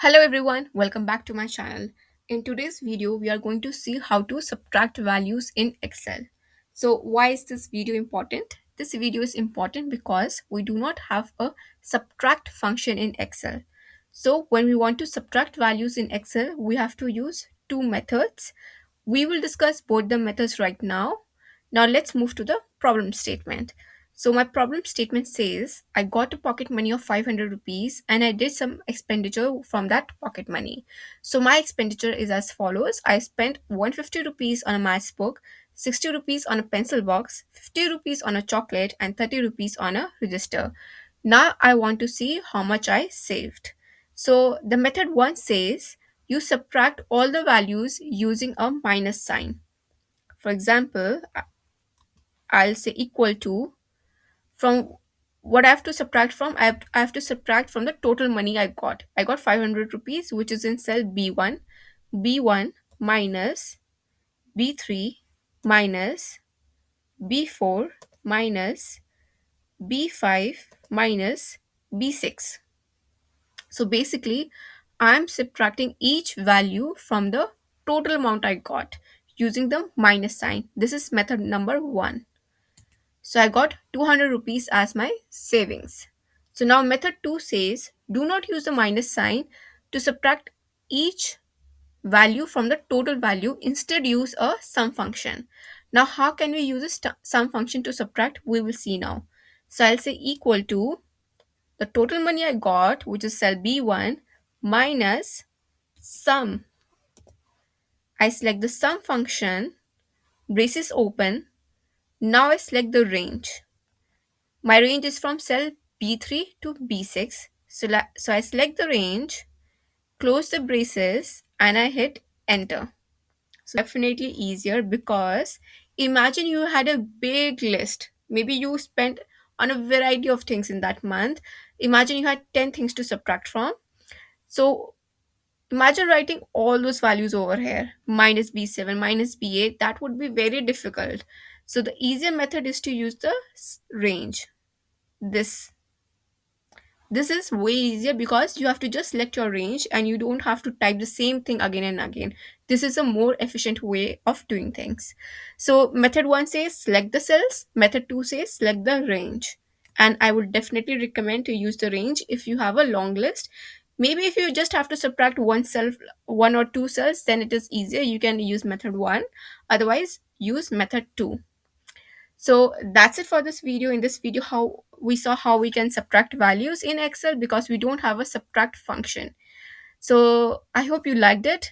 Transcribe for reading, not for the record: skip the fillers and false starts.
Hello everyone, welcome back to my channel. In today's video, we are going to see how to subtract values in Excel. So why is this video important? This video is important because we do not have a subtract function in Excel. So when we want to subtract values in Excel, we have to use two methods. We will discuss both the methods right now. Now let's move to the problem statement. So my problem statement says I got a pocket money of 500 rupees and I did some expenditure from that pocket money. So my expenditure is as follows. I spent 150 rupees on a maths book, 60 rupees on a pencil box, 50 rupees on a chocolate and 30 rupees on a register. Now I want to see how much I saved. So the method 1 says you subtract all the values using a minus sign. For example, I'll say equal to from what I have to subtract from, I have to subtract from the total money I got. I got 500 rupees, which is in cell B1. B1 minus B3 minus B4 minus B5 minus B6. So basically, I'm subtracting each value from the total amount I got using the minus sign. This is method number 1. So I got 200 rupees as my savings. So now method 2 says do not use the minus sign to subtract each value from the total value. Instead use a sum function. Now how can we use a sum function to subtract? We will see now. So I'll say equal to the total money I got, which is cell B1, minus sum. I select the sum function, braces open. Now I select the range. My range is from cell B3 to B6. So I select the range, close the braces, and I hit enter. So definitely easier because imagine you had a big list. Maybe you spent on a variety of things in that month. Imagine you had 10 things to subtract from. So imagine writing all those values over here minus B7, minus B8. That would be very difficult. So the easier method is to use the range. This is way easier because you have to just select your range and you don't have to type the same thing again and again. This is a more efficient way of doing things. So method 1 says select the cells, method 2 says select the range. And I would definitely recommend to use the range if you have a long list. Maybe if you just have to subtract one cell, one or two cells, then it is easier. You can use method 1. Otherwise, use method 2. So that's it for this video. In this video, how we saw how we can subtract values in Excel because we don't have a subtract function. So I hope you liked it.